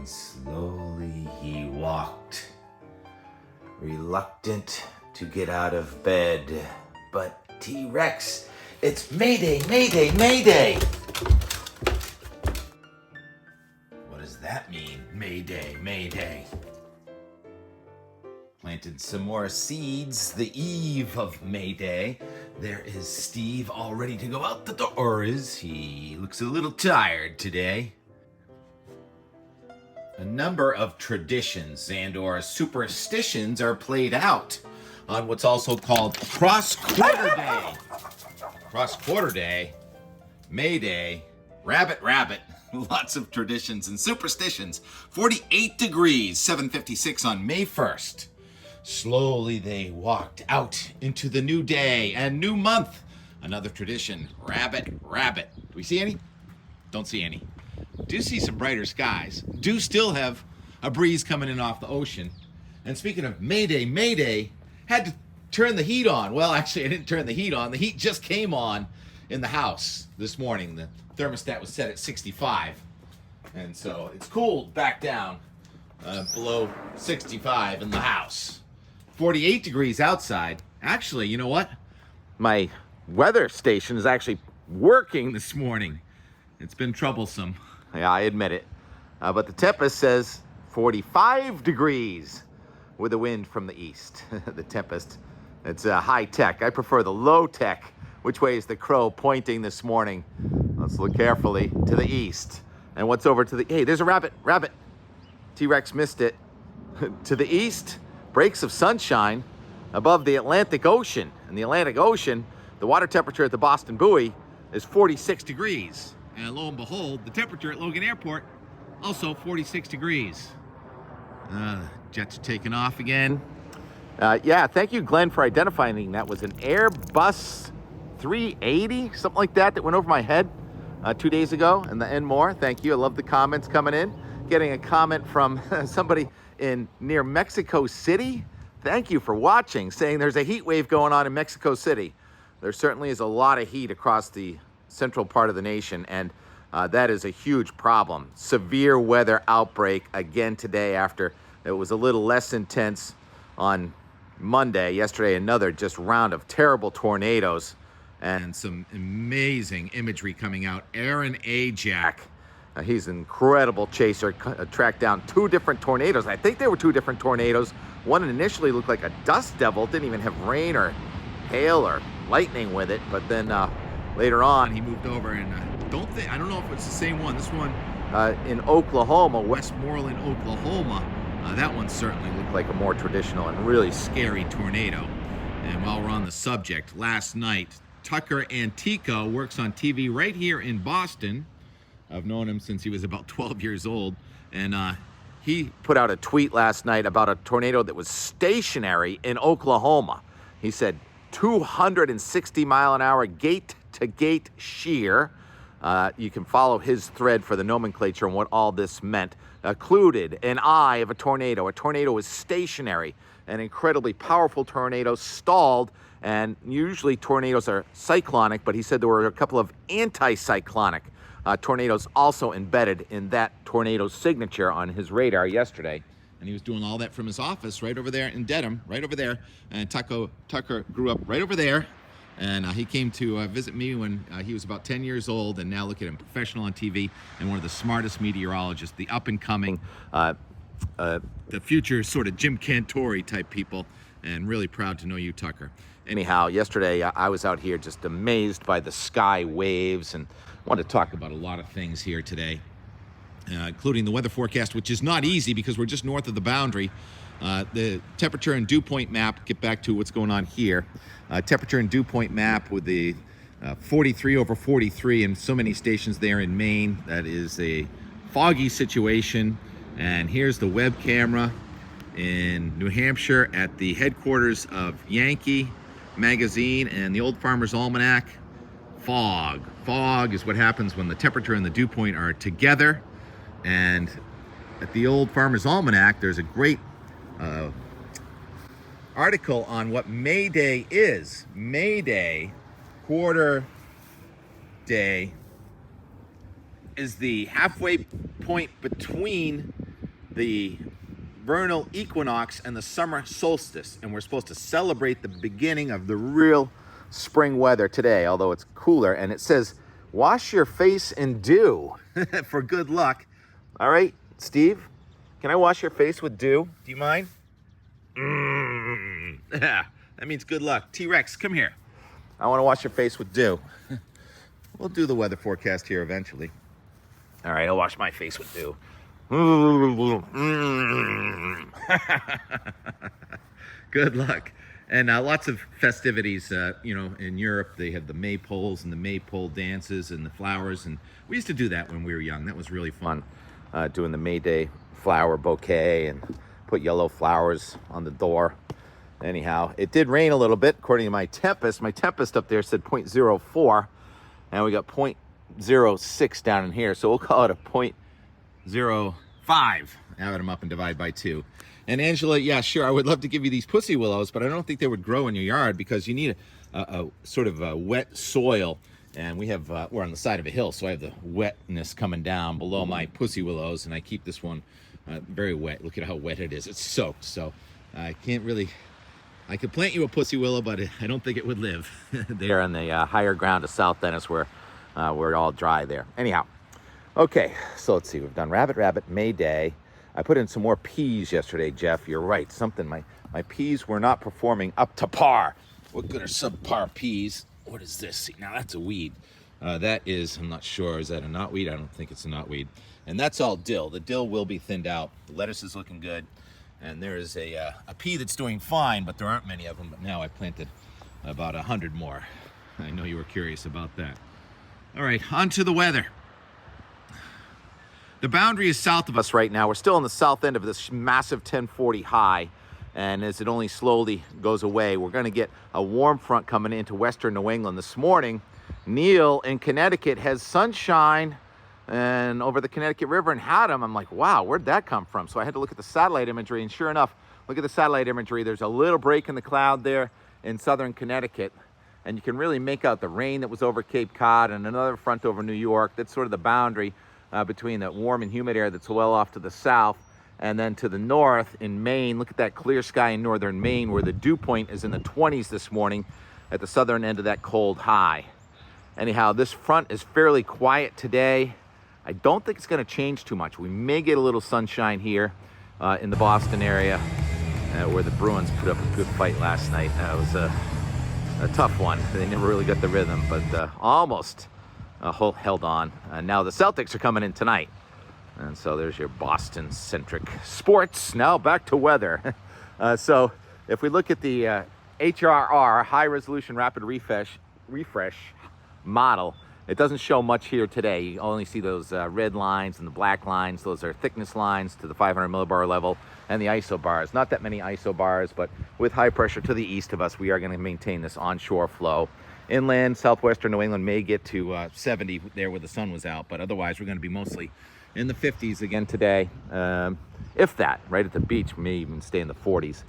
Slowly he walked, reluctant to get out of bed. But T-Rex, it's Mayday, Mayday, Mayday! What does that mean, Mayday, Mayday? Planted some more seeds the eve of Mayday. There is Steve all ready to go out the door. Or is he? Looks a little tired today. A number of traditions and or superstitions are played out on what's also called Cross-Quarter Day. Cross-Quarter Day, Mayday, Rabbit Rabbit. Lots of traditions and superstitions. 48 degrees, 7:56 on May 1st. Slowly they walked out into the new day and new month. Another tradition, Rabbit Rabbit. Do we see any? Don't see any. Do see some brighter skies. Do still have a breeze coming in off the ocean. And speaking of Mayday, Mayday, had to turn the heat on. Well, actually, I didn't turn the heat on. The heat just came on in the house this morning. The thermostat was set at 65. And so it's cooled back down below 65 in the house. 48 degrees outside. Actually, you know what? My weather station is actually working this morning. It's been troublesome. Yeah, I admit it. But the Tempest says 45 degrees with a wind from the east. The Tempest, it's high tech. I prefer the low tech. Which way is the crow pointing this morning? Let's look carefully to the east. And what's over to the, hey, there's a rabbit, rabbit. T-Rex missed it. To the east, breaks of sunshine above the Atlantic Ocean. In the Atlantic Ocean, the water temperature at the Boston buoy is 46 degrees. And lo and behold, the temperature at Logan Airport, also 46 degrees. Jets are taking off again. Yeah, thank you, Glenn, for identifying that was an Airbus 380, something like that went over my head 2 days ago, and more. Thank you. I love the comments coming in. Getting a comment from somebody near Mexico City. Thank you for watching, saying there's a heat wave going on in Mexico City. There certainly is a lot of heat across the central part of the nation, and that is a huge problem. Severe weather outbreak again today after it was a little less intense on Monday. Yesterday, another just round of terrible tornadoes and some amazing imagery coming out. Aaron Ajak, he's an incredible chaser, tracked down 2 different tornadoes. I think they were 2 different tornadoes. One initially looked like a dust devil, didn't even have rain or hail or lightning with it, but then later on, he moved over, and I don't know if it's the same one. This one in Oklahoma, Westmoreland, Oklahoma. That one certainly looked like a more traditional and really scary tornado. And while we're on the subject, last night, Tucker Antico works on TV right here in Boston. I've known him since he was about 12 years old, and he put out a tweet last night about a tornado that was stationary in Oklahoma. He said 260-mile-an-hour gate-to-gate shear. You can follow his thread for the nomenclature and what all this meant. Occluded an eye of a tornado. A tornado is stationary. An incredibly powerful tornado stalled, and usually tornadoes are cyclonic, but he said there were a couple of anti-cyclonic tornadoes also embedded in that tornado signature on his radar yesterday. And he was doing all that from his office right over there in Dedham, right over there. And Tucker grew up right over there. And he came to visit me when he was about 10 years old, and now look at him, professional on TV and one of the smartest meteorologists, the up-and-coming, the future sort of Jim Cantori type people, and really proud to know you, Tucker. Anyhow, yesterday I was out here just amazed by the sky waves, and I wanted to talk about a lot of things here today, including the weather forecast, which is not easy because we're just north of the boundary. The temperature and dew point map, get back to what's going on here. Temperature and dew point map with the 43 over 43 and so many stations there in Maine. That is a foggy situation. And here's the web camera in New Hampshire at the headquarters of Yankee Magazine and the Old Farmer's Almanac. Fog. Fog is what happens when the temperature and the dew point are together. And at the Old Farmer's Almanac, there's a great article on what Mayday is. Mayday, quarter day, is the halfway point between the vernal equinox and the summer solstice, and we're supposed to celebrate the beginning of the real spring weather today, although it's cooler. And it says, wash your face in dew for good luck. All right, Steve, can I wash your face with dew? Do you mind? Yeah, that means good luck. T-Rex, come here. I want to wash your face with dew. We'll do the weather forecast here eventually. All right, I'll wash my face with dew. Good luck. And lots of festivities, in Europe. They have the maypoles and the maypole dances and the flowers. And we used to do that when we were young. That was really fun, doing the Mayday flower bouquet and put yellow flowers on the door. Anyhow, it did rain a little bit, according to my tempest. My tempest up there said 0.04, and we got 0.06 down in here. So we'll call it a 0.05. Add them up and divide by 2. And Angela, yeah, sure, I would love to give you these pussy willows, but I don't think they would grow in your yard because you need a sort of a wet soil. And we're on the side of a hill, so I have the wetness coming down below my pussy willows, and I keep this one very wet. Look at how wet it is. It's soaked, so I could plant you a pussy willow, but I don't think it would live. They're on the higher ground of South Dennis where we're all dry there. Anyhow, okay, so let's see. We've done Rabbit, Mayday. I put in some more peas yesterday, Jeff. You're right. My peas were not performing up to par. What good are subpar peas? What is this? See, now that's a weed. That is, I'm not sure. Is that a knotweed? I don't think it's a knotweed. And that's all dill. The dill will be thinned out. The lettuce is looking good. And there is a pea that's doing fine, but there aren't many of them. But now I planted about 100 more. I know you were curious about that. All right, on to the weather. The boundary is south of us right now. We're still on the south end of this massive 1040 high. And as it only slowly goes away, we're going to get a warm front coming into western New England this morning. Neil in Connecticut has sunshine and over the Connecticut River in Haddam. I'm like, wow, where'd that come from? So I had to look at the satellite imagery, and sure enough, look at the satellite imagery. There's a little break in the cloud there in southern Connecticut, and you can really make out the rain that was over Cape Cod and another front over New York. That's sort of the boundary between that warm and humid air that's well off to the south. And then to the north in Maine, look at that clear sky in northern Maine where the dew point is in the 20s this morning at the southern end of that cold high. Anyhow, this front is fairly quiet today. I don't think it's going to change too much. We may get a little sunshine here in the Boston area where the Bruins put up a good fight last night. That was a tough one. They never really got the rhythm, but almost held on. Now the Celtics are coming in tonight. And so there's your Boston-centric sports. Now back to weather. So if we look at the HRR, High Resolution Rapid Refresh model, it doesn't show much here today. You only see those red lines and the black lines. Those are thickness lines to the 500 millibar level and the isobars. Not that many isobars, but with high pressure to the east of us, we are going to maintain this onshore flow. Inland, southwestern New England may get to 70 there where the sun was out, but otherwise we're going to be mostly in the 50s again today. If that, right at the beach, may even stay in the 40s.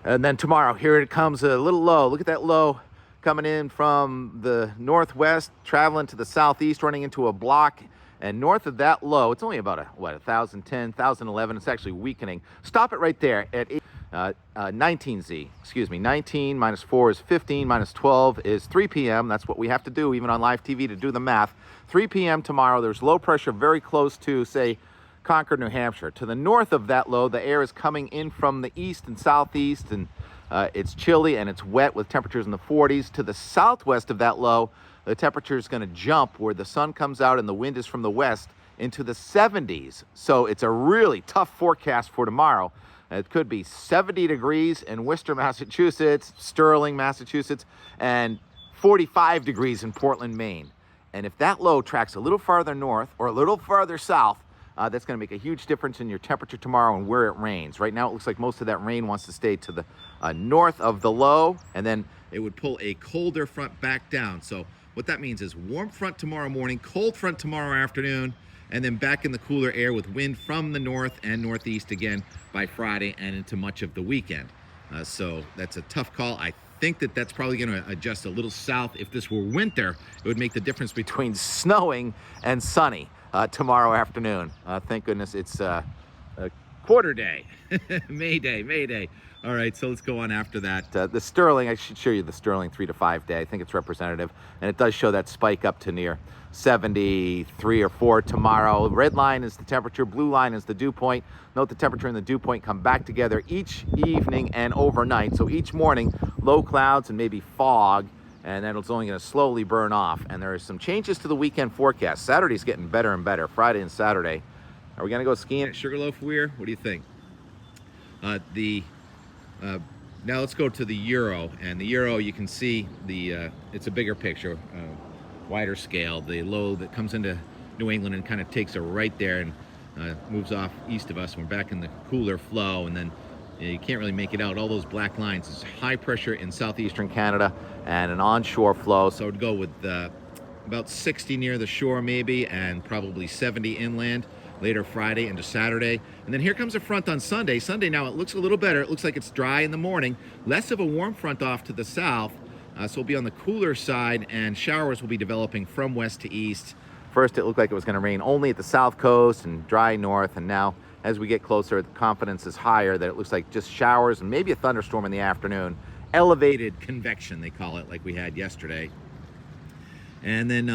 And then tomorrow, here it comes, a little low. Look at that low coming in from the northwest, traveling to the southeast, running into a block. And north of that low, it's only about 1,010, 1,011. It's actually weakening. Stop it right there at 19Z. Excuse me, 19 minus 4 is 15, minus 12 is 3 p.m. That's what we have to do, even on live TV, to do the math. 3 p.m. tomorrow, there's low pressure very close to, say, Concord, New Hampshire. To the north of that low, the air is coming in from the east and southeast, and it's chilly and it's wet with temperatures in the 40s. To the southwest of that low, the temperature is going to jump where the sun comes out and the wind is from the west into the 70s. So it's a really tough forecast for tomorrow. It could be 70 degrees in Worcester, Massachusetts, Sterling, Massachusetts, and 45 degrees in Portland, Maine. And if that low tracks a little farther north or a little farther south, that's going to make a huge difference in your temperature tomorrow and where it rains. Right now, it looks like most of that rain wants to stay to the north of the low, and then it would pull a colder front back down. So what that means is warm front tomorrow morning, cold front tomorrow afternoon, and then back in the cooler air with wind from the north and northeast again by Friday and into much of the weekend. So that's a tough call. I think that's probably going to adjust a little south. If this were winter, it would make the difference between snowing and sunny tomorrow afternoon. Thank goodness it's quarter day. Mayday, Mayday. All right, so let's go on after that. The sterling, I should show you the sterling 3 to 5 day. I think it's representative, and it does show that spike up to near 73 or 4 tomorrow. Red line is the temperature, blue line is the dew point. Note the temperature and the dew point come back together each evening and overnight. So each morning, low clouds and maybe fog, and then it's only going to slowly burn off. And there are some changes to the weekend forecast. Saturday's getting better and better, Friday and Saturday. Are we going to go skiing at Sugarloaf Weir? What do you think? Now let's go to the euro. And the euro, you can see it's a bigger picture, wider scale. The low that comes into New England and kind of takes it right there and moves off east of us. We're back in the cooler flow, and then you can't really make it out. All those black lines. It's high pressure in southeastern Canada and an onshore flow. So I would go with about 60 near the shore maybe, and probably 70 inland later Friday into Saturday. And then here comes a front on Sunday. Sunday now, it looks a little better. It looks like it's dry in the morning. Less of a warm front off to the south. So we'll be on the cooler side, and showers will be developing from west to east. First, it looked like it was going to rain only at the south coast and dry north. And now, as we get closer, the confidence is higher that it looks like just showers and maybe a thunderstorm in the afternoon. Elevated convection, they call it, like we had yesterday. And then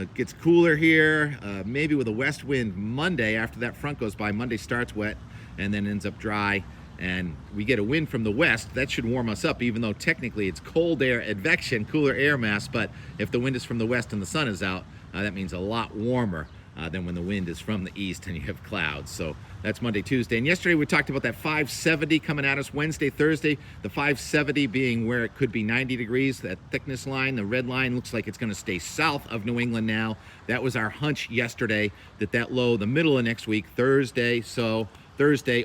it gets cooler here, maybe with a west wind Monday. After that front goes by, Monday starts wet and then ends up dry. And we get a wind from the west. That should warm us up, even though technically it's cold air advection, cooler air mass. But if the wind is from the west and the sun is out, that means a lot warmer than when the wind is from the east and you have clouds. So that's Monday, Tuesday. And yesterday we talked about that 570 coming at us Wednesday, Thursday. The 570 being where it could be 90 degrees. That thickness line, the red line, looks like it's going to stay south of New England now. That was our hunch yesterday, that low, the middle of next week, Thursday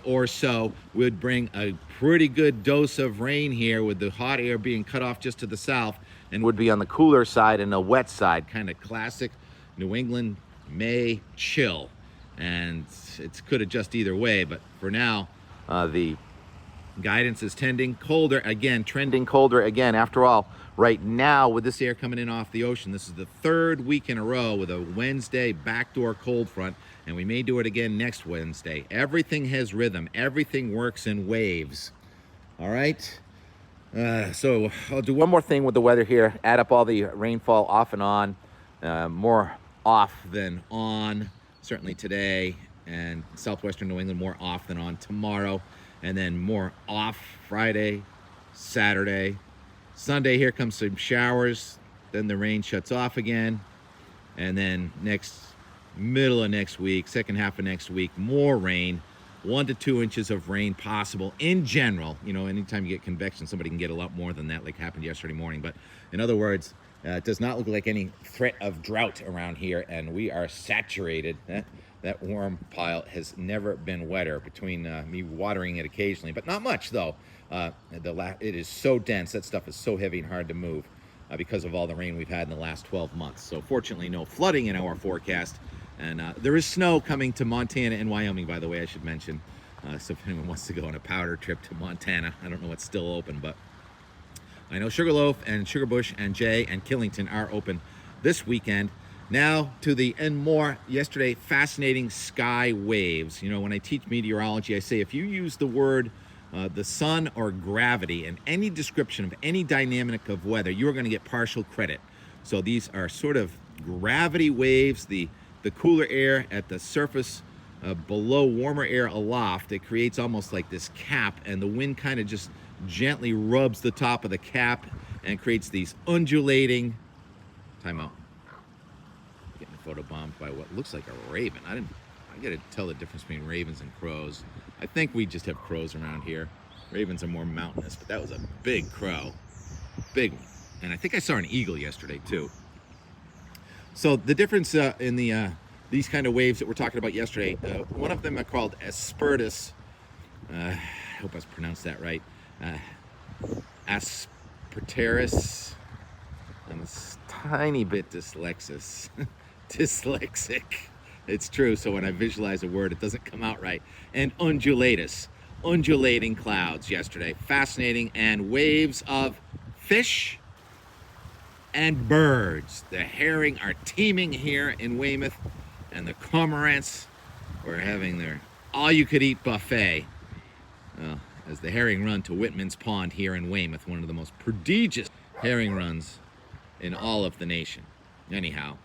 or so, would bring a pretty good dose of rain here, with the hot air being cut off just to the south, and would be on the cooler side and the wet side. Kind of classic New England May chill. And it could adjust either way, but for now, the guidance is trending colder again. After all, right now, with this air coming in off the ocean, this is the third week in a row with a Wednesday backdoor cold front, and we may do it again next Wednesday. Everything has rhythm. Everything works in waves. All right? So I'll do one more thing with the weather here. Add up all the rainfall off and on. More off than on, certainly today, and southwestern New England more off than on tomorrow, and then more off Friday, Saturday. Sunday, here comes some showers, then the rain shuts off again, and then middle of next week, second half of next week, more rain, 1 to 2 inches of rain possible in general. You know, anytime you get convection, somebody can get a lot more than that, like happened yesterday morning. But in other words, it does not look like any threat of drought around here, and we are saturated. That warm pile has never been wetter, between me watering it occasionally, but not much though. It is so dense, that stuff is so heavy and hard to move because of all the rain we've had in the last 12 months. So fortunately, no flooding in our forecast. And there is snow coming to Montana and Wyoming, by the way, I should mention. So if anyone wants to go on a powder trip to Montana, I don't know what's still open, but I know Sugarloaf and Sugarbush and Jay and Killington are open this weekend. Now to the and more yesterday, fascinating sky waves. You know, when I teach meteorology, I say if you use the word the sun or gravity in any description of any dynamic of weather, you are going to get partial credit. So these are sort of gravity waves, the cooler air at the surface below warmer air aloft. It creates almost like this cap, and the wind kind of just gently rubs the top of the cap and creates these undulating timeout. Getting photobombed by what looks like a raven. I gotta tell the difference between ravens and crows. I think we just have crows around here. Ravens are more mountainous, but that was a big crow. Big one. And I think I saw an eagle yesterday too. So the difference in these kind of waves that we're talking about yesterday, one of them are called aspertus. I hope I pronounced that right. Asperteris. I'm a tiny bit dyslexic. It's true, so when I visualize a word, it doesn't come out right. And undulatus, undulating clouds yesterday. Fascinating. And waves of fish and birds. The herring are teeming here in Weymouth, and the cormorants were having their all-you-could-eat buffet. As the herring run to Whitman's Pond here in Weymouth, one of the most prodigious herring runs in all of the nation. Anyhow,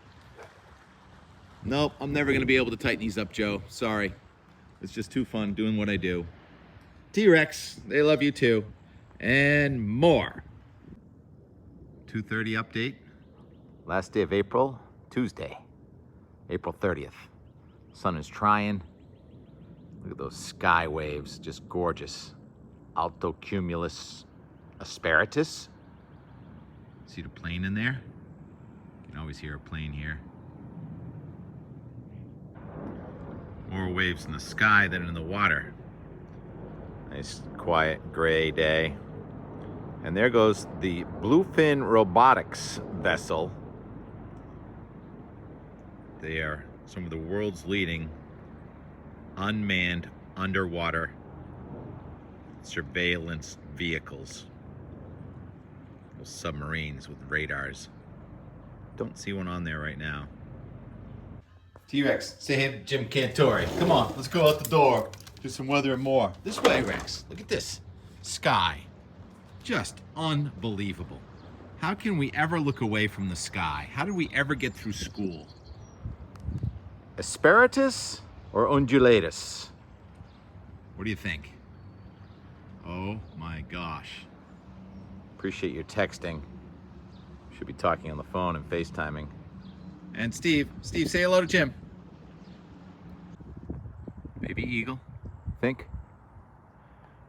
nope, I'm never going to be able to tighten these up, Joe. Sorry. It's just too fun doing what I do. T-Rex, they love you too. And more. 2:30 update. Last day of April, Tuesday, April 30th. Sun is trying. Look at those sky waves, just gorgeous. Altocumulus asperatus. See the plane in there? You can always hear a plane here. More waves in the sky than in the water. Nice, quiet, gray day. And there goes the Bluefin Robotics vessel. They are some of the world's leading unmanned underwater surveillance vehicles. Those submarines with radars. Don't see one on there right now. T-Rex, say hey to Jim Cantori. Come on, let's go out the door. Do some weather and more. This way, Rex. Look at this. Sky. Just unbelievable. How can we ever look away from the sky? How did we ever get through school? Asperatus or undulatus? What do you think? Oh my gosh. Appreciate your texting. Should be talking on the phone and FaceTiming. And Steve, say hello to Jim. Baby eagle, think?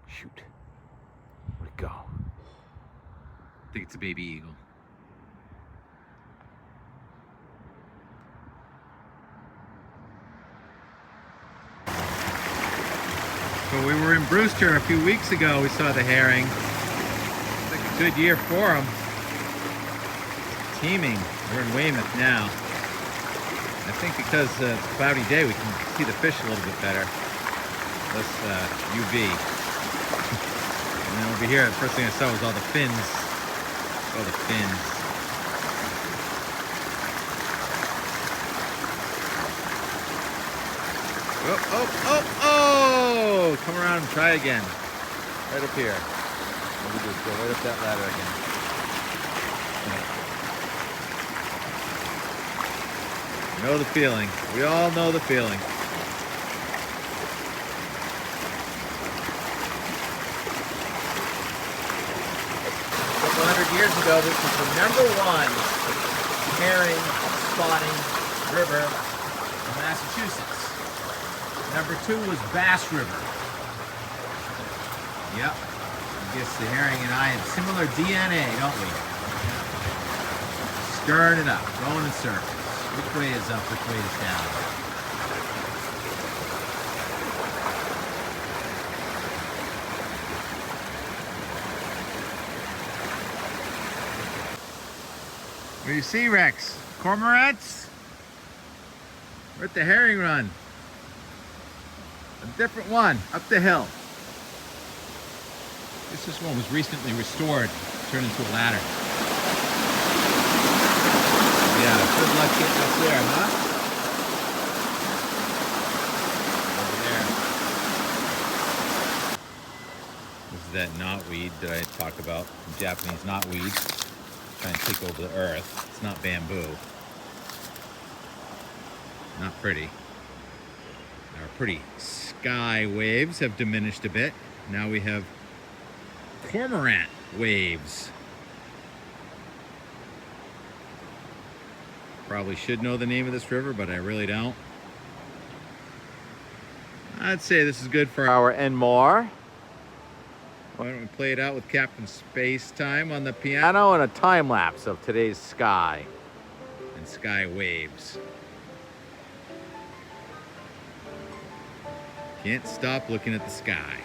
Shoot, where'd it go? I think it's a baby eagle. So we were in Brewster a few weeks ago, we saw the herring. It's like a good year for them. Teeming, we're in Weymouth now. I think because it's a cloudy day, we can see the fish a little bit better. Less UV. And then over here, the first thing I saw was all the fins. All the fins. Oh! Come around and try again. Right up here. Let me just go right up that ladder again. You know the feeling. We all know the feeling. A couple hundred years ago, this was the #1 herring spawning river in Massachusetts. #2 was Bass River. Yep. I guess the herring and I have similar DNA, don't we? Stirring it up, going in circles. Which way is up, which way is down? What do you see, Rex? Cormorants? We're at the herring run. A different one, up the hill. This one was recently restored, turned into a ladder. Yeah, good luck getting up there, huh? Over there. This is that knotweed that I talked about, the Japanese knotweed. Trying to take over the earth. It's not bamboo. Not pretty. Our pretty sky waves have diminished a bit. Now we have cormorant waves. Probably should know the name of this river, but I really don't. I'd say this is good for an hour and more. Why don't we play it out with Captain Space Time on the piano and a time lapse of today's sky and sky waves. Can't stop looking at the sky.